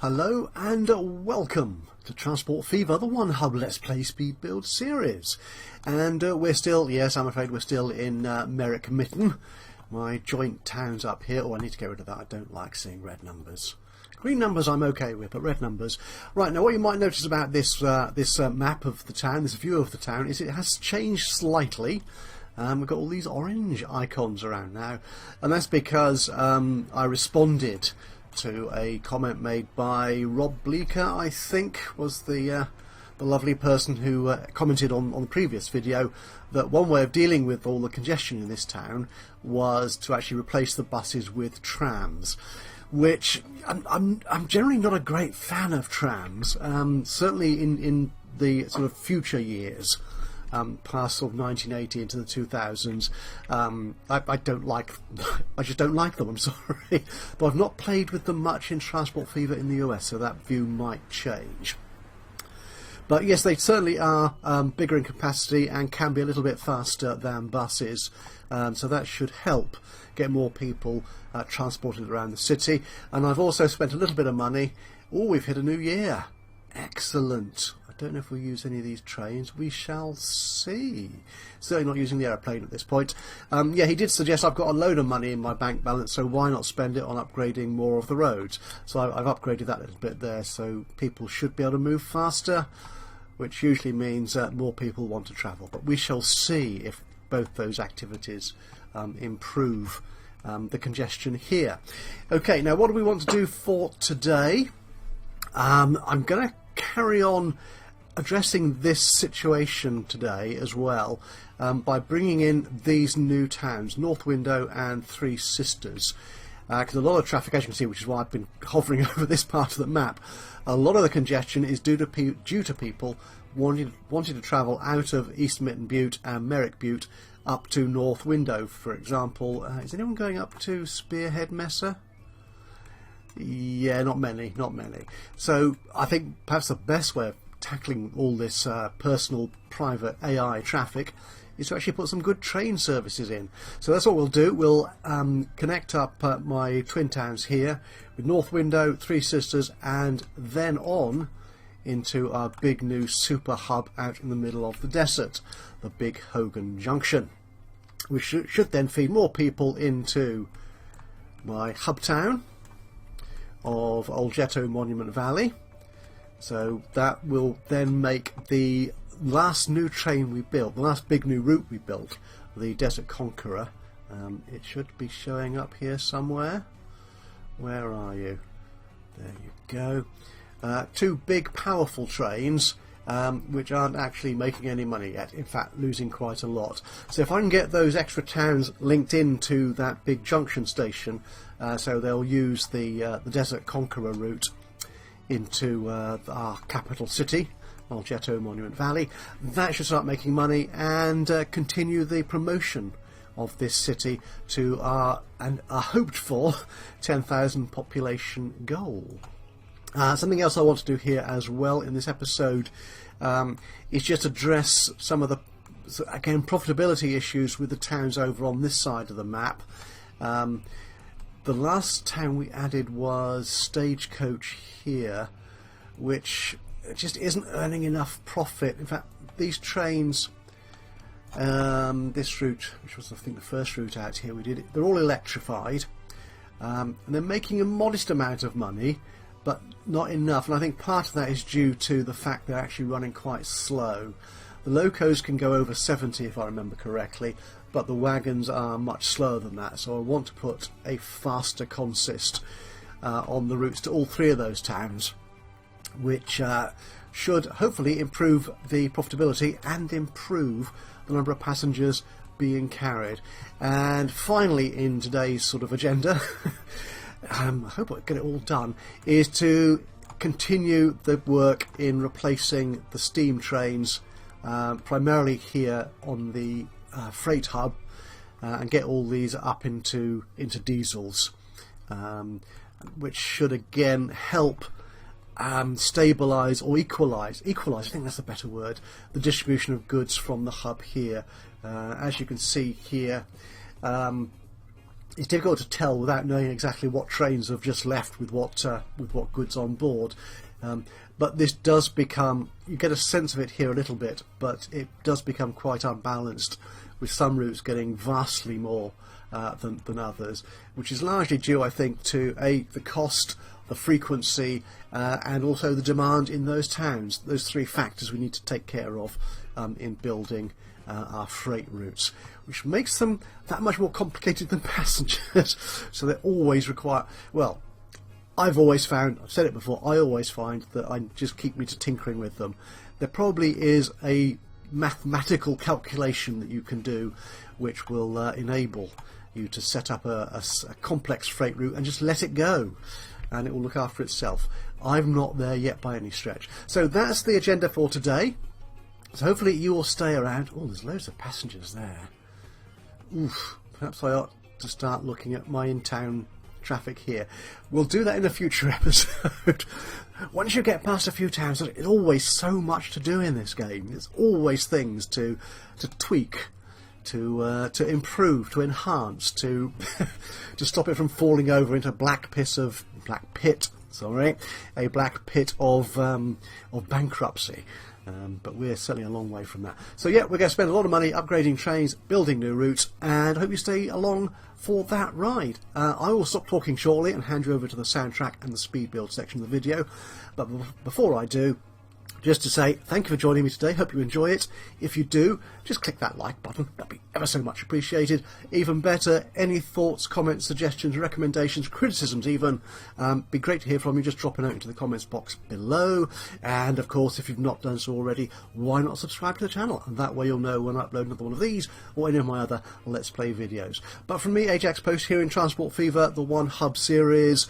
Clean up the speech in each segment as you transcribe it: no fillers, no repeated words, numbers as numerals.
Hello and welcome to Transport Fever, the One Hub Let's Play Speed Build series. And we're still, yes, I'm afraid we're still in Merrick Mitten. My joint town's up here. Oh, I need to get rid of that. I don't like seeing red numbers. Green numbers I'm okay with, but red numbers. Right, now what you might notice about this map of the town, this view of the town, is it has changed slightly. We've got all these orange icons around now, and that's because I responded to a comment made by Rob Bleeker, I think, was the lovely person who commented on the previous video, that one way of dealing with all the congestion in this town was to actually replace the buses with trams, which I'm generally not a great fan of trams, certainly in the sort of future years. Past sort of 1980 into the 2000s, I don't like. I just don't like them. I'm sorry, but I've not played with them much in Transport Fever in the US, so that view might change. But yes, they certainly are bigger in capacity and can be a little bit faster than buses, so that should help get more people transported around the city. And I've also spent a little bit of money. Oh, we've hit a new year. Excellent. I don't know if we'll use any of these trains. We shall see. Certainly not using the aeroplane at this point. Yeah, he did suggest I've got a load of money in my bank balance, so why not spend it on upgrading more of the roads? So I've upgraded that a little bit there, so people should be able to move faster, which usually means more people want to travel. But we shall see if both those activities improve the congestion here. Okay, now what do we want to do for today? I'm going to carry on addressing this situation today as well by bringing in these new towns, North Window and Three Sisters, because a lot of traffic, as you can see, which is why I've been hovering over this part of the map, a lot of the congestion is due to people wanting to travel out of East Mitten Butte and Merrick Butte up to North Window, for example. Is anyone going up to Spearhead Messer? Yeah, not many. So I think perhaps the best way of tackling all this personal private AI traffic is to actually put some good train services in. So that's what we'll do. We'll connect up my twin towns here with North Window, Three Sisters, and then on into our big new super hub out in the middle of the desert, the Big Hogan Junction, which should then feed more people into my hub town of Ajaxpost Monument Valley. So that will then make the last new train we built, the last big new route we built, the Desert Conqueror. It should be showing up here somewhere. Where are you? There you go. Two big powerful trains which aren't actually making any money yet, in fact losing quite a lot. So if I can get those extra towns linked into that big junction station, so they'll use the Desert Conqueror route into our capital city, Ajaxpost Monument Valley, that should start making money and continue the promotion of this city to our hoped for 10,000 population goal. Something else I want to do here as well in this episode is just address some of the, again, profitability issues with the towns over on this side of the map. The last town we added was Stagecoach here, which just isn't earning enough profit. In fact, these trains, this route, which was I think the first route out here we did, they're all electrified, and they're making a modest amount of money, but not enough. And I think part of that is due to the fact they're actually running quite slow. The locos can go over 70 if I remember correctly, but the wagons are much slower than that, so I want to put a faster consist on the routes to all three of those towns, which should hopefully improve the profitability and improve the number of passengers being carried. And finally, in today's sort of agenda, I hope I get it all done, is to continue the work in replacing the steam trains, primarily here on the freight hub, and get all these up into diesels, which should again help stabilise or equalise, I think that's a better word, the distribution of goods from the hub here. As you can see here, it's difficult to tell without knowing exactly what trains have just left with what goods on board. But this does become, you get a sense of it here a little bit, but it does become quite unbalanced, with some routes getting vastly more than others, which is largely due, I think, to the cost, the frequency, and also the demand in those towns. Those three factors we need to take care of in building our freight routes, which makes them that much more complicated than passengers. So they always require, well, I've always found, I've said it before, I always find that I just keep me to tinkering with them. There probably is a mathematical calculation that you can do which will enable you to set up a complex freight route and just let it go, and it will look after itself. I'm not there yet by any stretch. So that's the agenda for today. So hopefully you will stay around. Oh, there's loads of passengers there. Oof, perhaps I ought to start looking at my in-town traffic here. We'll do that in a future episode. Once you get past a few towns, there's always so much to do in this game. There's always things to tweak, to improve, to enhance, to to stop it from falling over into a black pit of bankruptcy. But we're certainly a long way from that. So yeah, we're going to spend a lot of money upgrading trains, building new routes, and I hope you stay along for that ride. I will stop talking shortly and hand you over to the soundtrack and the speed build section of the video. But before I do, just to say thank you for joining me today. Hope you enjoy it. If you do, just click that like button. That'd be ever so much appreciated. Even better, any thoughts, comments, suggestions, recommendations, criticisms even, be great to hear from you. Just drop a note into the comments box below. And of course, if you've not done so already, why not subscribe to the channel? And that way you'll know when I upload another one of these or any of my other Let's Play videos. But from me, Ajaxpost, here in Transport Fever, the One Hub series,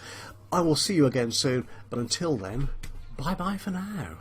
I will see you again soon. But until then, bye-bye for now.